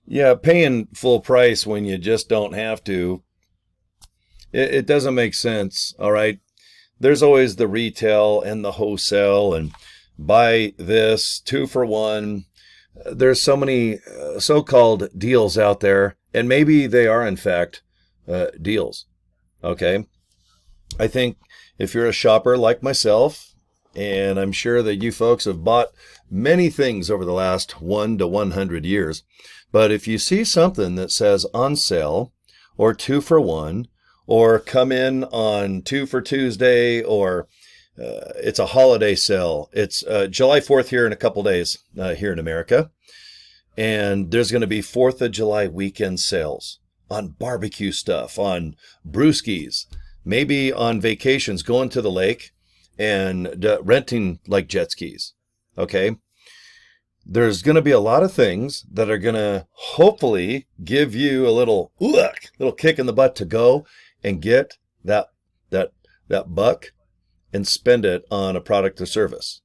Yeah, paying full price when you just don't have to, it doesn't make sense. All right. There's always the retail and the wholesale and buy this two for one. There's so many so-called deals out there, and maybe they are in fact deals. Okay. I think if you're a shopper like myself, and I'm sure that you folks have bought many things over the last 1 to 100 years, but if you see something that says on sale or two for one, or come in on two for Tuesday, or it's a holiday sale. It's July 4th here in a couple days here in America. And there's going to be 4th of July weekend sales on barbecue stuff, on brewskis, maybe on vacations, going to the lake and renting like jet skis. Okay. There's going to be a lot of things that are going to hopefully give you a little kick in the butt to go and get that that buck and spend it on a product or service.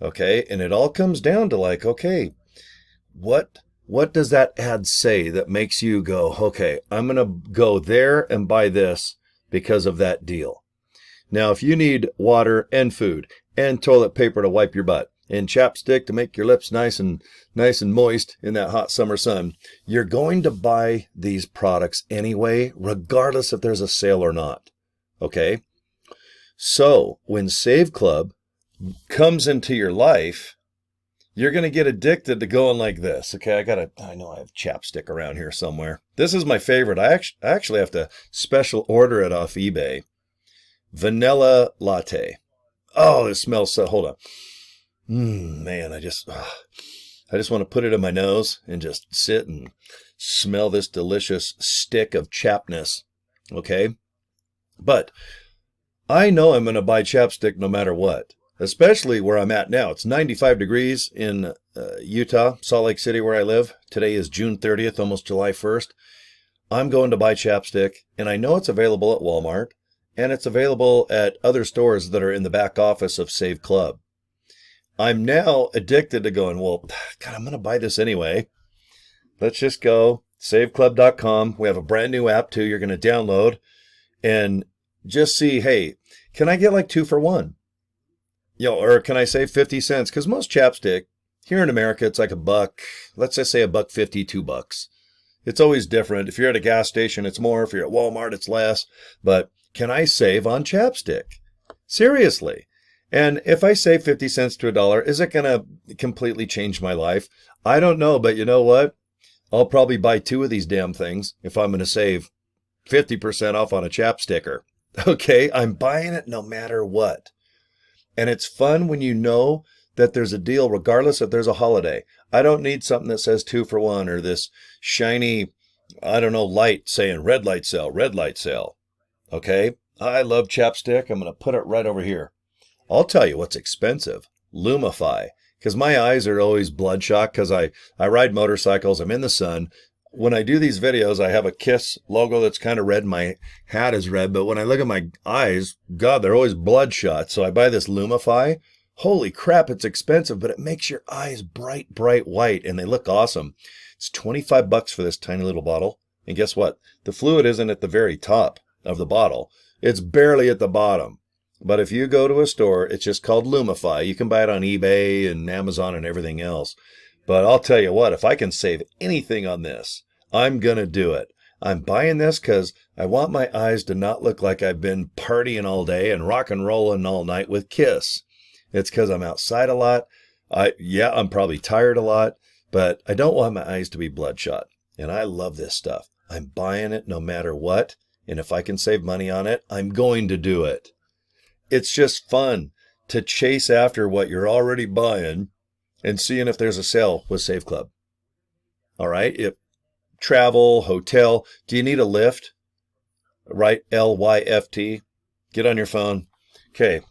Okay? And it all comes down to like, okay, what does that ad say that makes you go, okay, I'm going to go there and buy this because of that deal. Now, if you need water and food and toilet paper to wipe your butt and chapstick to make your lips nice and moist in that hot summer sun, you're going to buy these products anyway, regardless if there's a sale or not. Okay? So, when Save Club comes into your life, you're going to get addicted to going like this. Okay, I know I have chapstick around here somewhere. This is my favorite. I actually have to special order it off eBay. Vanilla latte. Oh, it smells so, hold on. Man, I just want to put it in my nose and just sit and smell this delicious stick of chapness. Okay? But I know I'm going to buy chapstick no matter what, especially where I'm at now. It's 95 degrees in Utah, Salt Lake City, where I live. Today is June 30th, almost July 1st. I'm going to buy chapstick, and I know it's available at Walmart, and it's available at other stores that are in the back office of Save Club. I'm now addicted to going, well, God, I'm going to buy this anyway. Let's just go, saveclub.com. We have a brand new app, too, you're going to download and just see, hey, can I get like two for one? Or can I save 50 cents? Because most chapstick here in America, it's like a buck. Let's just say $1.50, $2. It's always different. If you're at a gas station, it's more. If you're at Walmart, it's less. But can I save on chapstick? Seriously. And if I save 50 cents to $1, is it going to completely change my life? I don't know, but you know what? I'll probably buy two of these damn things if I'm going to save 50% off on a chapsticker. Okay, I'm buying it no matter what. And it's fun when you know that there's a deal regardless if there's a holiday. I don't need something that says two for one or this shiny, I don't know, light saying red light sale, red light sale. Okay, I love chapstick. I'm going to put it right over here. I'll tell you what's expensive. Lumify. Because my eyes are always bloodshot because I ride motorcycles. I'm in the sun. When I do these videos, I have a KISS logo that's kind of red. My hat is red. But when I look at my eyes, God, they're always bloodshot. So I buy this Lumify. Holy crap, it's expensive, but it makes your eyes bright, bright white, and they look awesome. It's $25 for this tiny little bottle. And guess what? The fluid isn't at the very top of the bottle. It's barely at the bottom. But if you go to a store, it's just called Lumify. You can buy it on eBay and Amazon and everything else. But I'll tell you what, if I can save anything on this, I'm going to do it. I'm buying this because I want my eyes to not look like I've been partying all day and rock and rolling all night with KISS. It's because I'm outside a lot. I'm probably tired a lot, but I don't want my eyes to be bloodshot. And I love this stuff. I'm buying it no matter what. And if I can save money on it, I'm going to do it. It's just fun to chase after what you're already buying and seeing if there's a sale with Save Club. All right. If travel, hotel, do you need a lift? Right? LYFT. Get on your phone. Okay.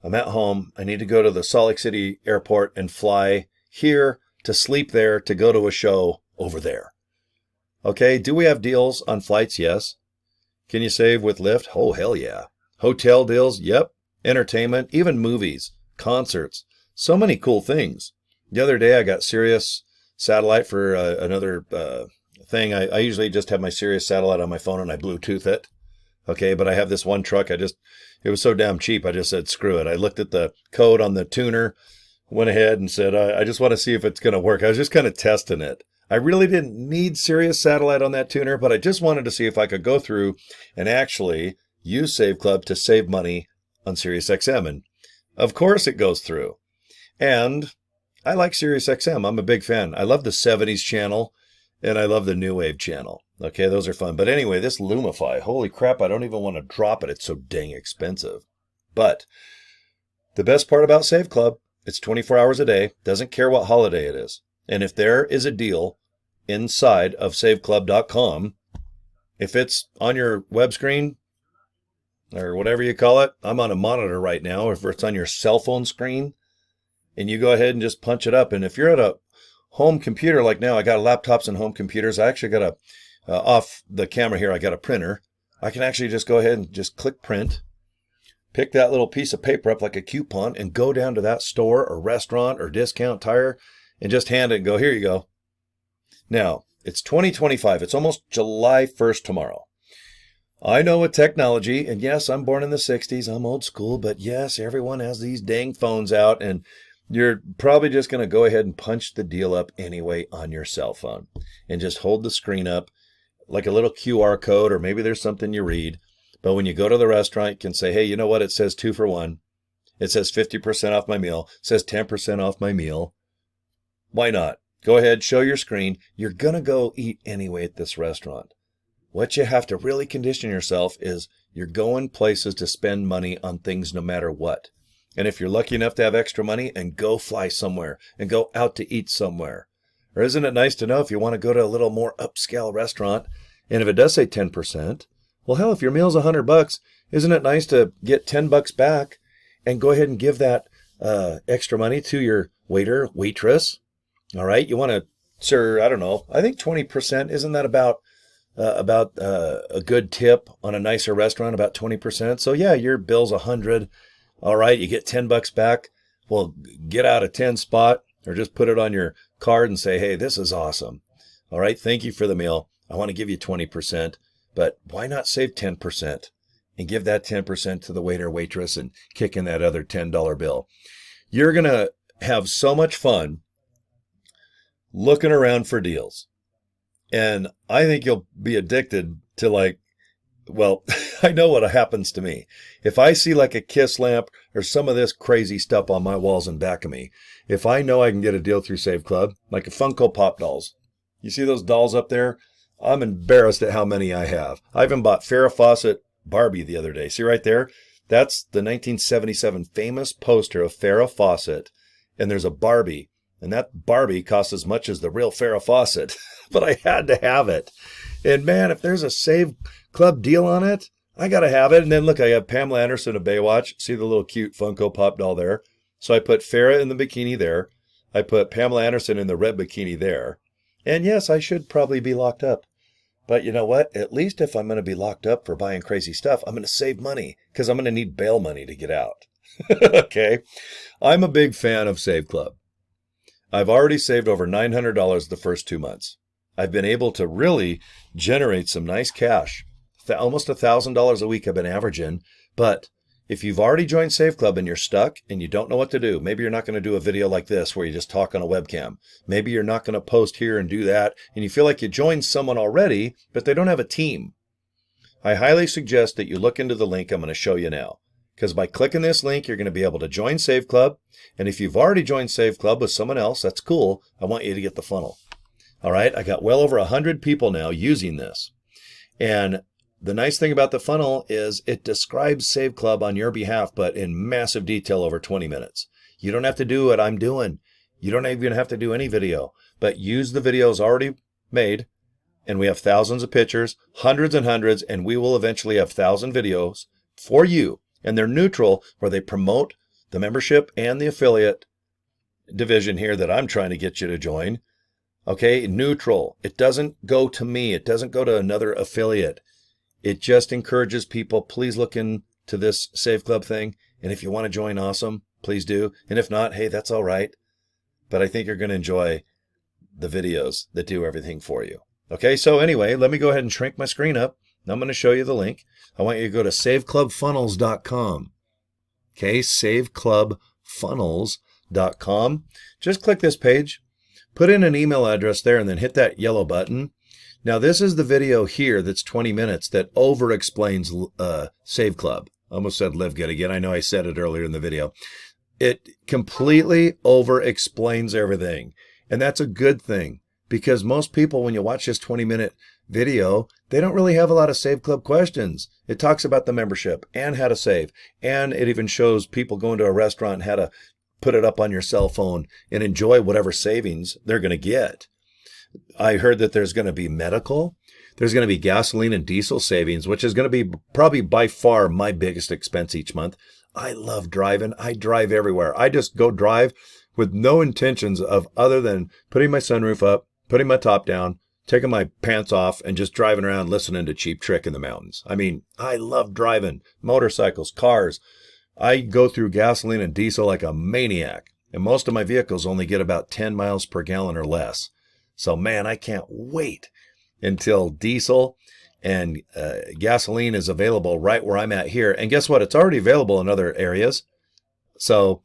I'm at home. I need to go to the Salt Lake City airport and fly here to sleep there to go to a show over there. Okay. Do we have deals on flights? Yes. Can you save with Lyft? Oh, hell yeah. Hotel deals? Yep. Entertainment, even movies, concerts, so many cool things. The other day I got Sirius satellite for another thing. I usually just have my Sirius satellite on my phone and I Bluetooth it. Okay, but I have this one truck. It was so damn cheap. I just said, screw it. I looked at the code on the tuner, went ahead and said, I just want to see if it's going to work. I was just kind of testing it. I really didn't need Sirius satellite on that tuner, but I just wanted to see if I could go through and actually use Save Club to save money on Sirius XM. And of course it goes through. And I like Sirius XM. I'm a big fan. I love the 70s channel and I love the New Wave channel. Okay, those are fun. But anyway, this Lumify, holy crap, I don't even want to drop it. It's so dang expensive. But the best part about Save Club, it's 24 hours a day, doesn't care what holiday it is. And if there is a deal inside of saveclub.com, if it's on your web screen or whatever you call it, I'm on a monitor right now, if it's on your cell phone screen, and you go ahead and just punch it up. And if you're at a home computer like now, I got laptops and home computers. I actually got off the camera here, I got a printer. I can actually just go ahead and just click print, pick that little piece of paper up like a coupon and go down to that store or restaurant or discount tire and just hand it and go, here you go. Now, it's 2025. It's almost July 1st tomorrow. I know with technology, and yes, I'm born in the 60s. I'm old school, but yes, everyone has these dang phones out, and you're probably just going to go ahead and punch the deal up anyway on your cell phone and just hold the screen up like a little QR code, or maybe there's something you read. But when you go to the restaurant, you can say, hey, you know what? It says 2 for 1. It says 50% off my meal. It says 10% off my meal. Why not? Go ahead, show your screen. You're going to go eat anyway at this restaurant. What you have to really condition yourself is you're going places to spend money on things no matter what. And if you're lucky enough to have extra money, and go fly somewhere and go out to eat somewhere. Or isn't it nice to know if you want to go to a little more upscale restaurant, and if it does say 10%, well, hell, if your meal's $100, isn't it nice to get $10 back and go ahead and give that extra money to your waiter, waitress? All right, you want to, sir, I don't know, I think 20%, isn't that about a good tip on a nicer restaurant, about 20%? So yeah, your bill's $100. All right, you get $10 back. Well, get out a 10 spot or just put it on your card and say, hey, this is awesome. All right, thank you for the meal. I want to give you 20%, but why not save 10% and give that 10% to the waiter, waitress, and kick in that other $10 bill? You're going to have so much fun looking around for deals. And I think you'll be addicted to, like, well, I know what happens to me. If I see like a kiss lamp or some of this crazy stuff on my walls in back of me, if I know I can get a deal through Save Club, like a Funko Pop dolls. You see those dolls up there? I'm embarrassed at how many I have. I even bought Farrah Fawcett Barbie the other day. See right there? That's the 1977 famous poster of Farrah Fawcett. And there's a Barbie. And that Barbie costs as much as the real Farrah Fawcett. But I had to have it. And man, if there's a Save Club deal on it, I got to have it. And then look, I have Pamela Anderson of Baywatch. See the little cute Funko Pop doll there? So I put Farrah in the bikini there. I put Pamela Anderson in the red bikini there. And yes, I should probably be locked up. But you know what? At least if I'm going to be locked up for buying crazy stuff, I'm going to save money because I'm going to need bail money to get out. Okay. I'm a big fan of Save Club. I've already saved over $900 the first 2 months. I've been able to really generate some nice cash. Almost $1,000 a week I've been averaging. But if you've already joined Save Club and you're stuck and you don't know what to do, maybe you're not going to do a video like this where you just talk on a webcam. Maybe you're not going to post here and do that, and you feel like you joined someone already, but they don't have a team. I highly suggest that you look into the link I'm going to show you now. Because by clicking this link, you're going to be able to join Save Club. And if you've already joined Save Club with someone else, that's cool. I want you to get the funnel. All right, I got well over 100 people now using this. And the nice thing about the funnel is it describes Save Club on your behalf, but in massive detail over 20 minutes. You don't have to do what I'm doing. You don't even have to do any video, but use the videos already made. And we have thousands of pictures, hundreds and hundreds, and we will eventually have 1,000 videos for you. And they're neutral, where they promote the membership and the affiliate division here that I'm trying to get you to join. Okay, neutral. It doesn't go to me. It doesn't go to another affiliate. It just encourages people, please look into this Save Club thing. And if you want to join, awesome, please do. And if not, hey, that's all right. But I think you're going to enjoy the videos that do everything for you. Okay, so anyway, let me go ahead and shrink my screen up. I'm going to show you the link. I want you to go to saveclubfunnels.com. Okay, saveclubfunnels.com. Just click this page, put in an email address there, and then hit that yellow button. Now, this is the video here that's 20 minutes that over-explains Save Club. I almost said Live Good again. I know I said it earlier in the video. It completely over-explains everything. And that's a good thing, because most people, when you watch this 20-minute video, they don't really have a lot of Save Club questions. It talks about the membership and how to save. And it even shows people going to a restaurant how to put it up on your cell phone and enjoy whatever savings they're going to get. I heard that there's going to be medical. There's going to be gasoline and diesel savings, which is going to be probably by far my biggest expense each month. I love driving. I drive everywhere. I just go drive with no intentions of other than putting my sunroof up, putting my top down, taking my pants off, and just driving around listening to Cheap Trick in the mountains. I mean, I love driving. Motorcycles, cars. I go through gasoline and diesel like a maniac. And most of my vehicles only get about 10 miles per gallon or less. So, man, I can't wait until diesel and gasoline is available right where I'm at here. And guess what? It's already available in other areas. So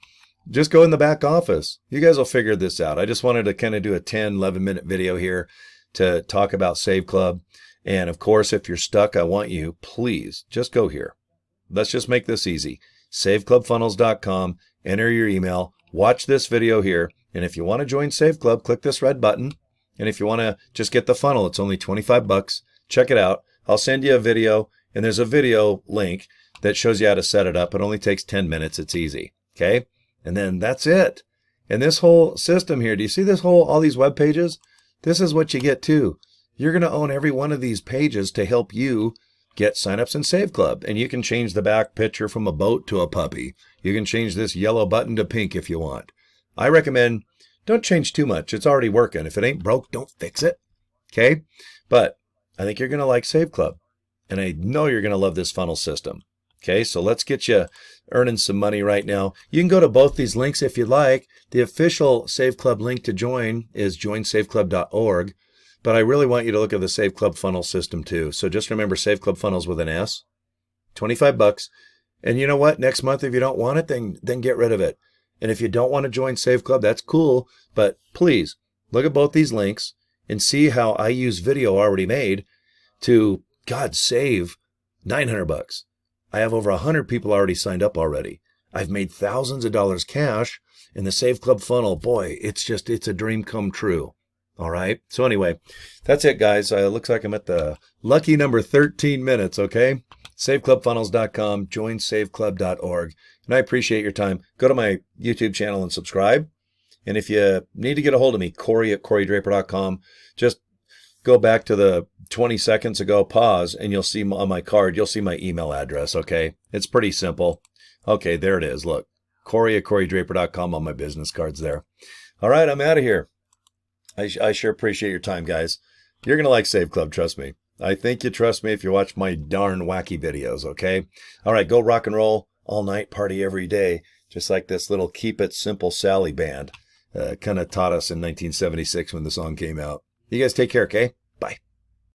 just go in the back office. You guys will figure this out. I just wanted to kind of do a 10, 11-minute video here to talk about Save Club. And, of course, if you're stuck, I want you, please, just go here. Let's just make this easy. SaveClubFunnels.com. Enter your email. Watch this video here. And if you want to join Save Club, click this red button. And if you want to just get the funnel, it's only $25. Check it out. I'll send you a video, and there's a video link that shows you how to set it up. It only takes 10 minutes. It's easy. Okay? And then that's it. And this whole system here, do you see this all these web pages? This is what you get too. You're going to own every one of these pages to help you get signups in Save Club. And you can change the back picture from a boat to a puppy. You can change this yellow button to pink if you want. I recommend don't change too much. It's already working. If it ain't broke, don't fix it. Okay? But I think you're going to like Save Club. And I know you're going to love this funnel system. Okay? So let's get you earning some money right now. You can go to both these links if you like. The official Save Club link to join is joinsaveclub.org. But I really want you to look at the Save Club funnel system too. So just remember Save Club funnels with an S. $25. And you know what? Next month, if you don't want it, then get rid of it. And if you don't want to join Save Club, that's cool. But please look at both these links and see how I use video already made to, God, save $900. I have over 100 people already signed up already. I've made thousands of dollars cash in the Save Club funnel. Boy, it's a dream come true. All right. So anyway, that's it, guys. Looks like I'm at the lucky number 13 minutes. Okay. SaveClubFunnels.com, join SaveClub.org. And I appreciate your time. Go to my YouTube channel and subscribe. And if you need to get a hold of me, Cory at CoryDraper.com, just go back to the 20 seconds ago, pause, and you'll see on my card, you'll see my email address, okay? It's pretty simple. Okay, there it is. Look, Cory at CoryDraper.com on my business cards there. All right, I'm out of here. I sure appreciate your time, guys. You're going to like Save Club, trust me. I think you trust me if you watch my darn wacky videos, okay? All right, go rock and roll all night, party every day, just like this little Keep It Simple Sally band kind of taught us in 1976 when the song came out. You guys take care, okay?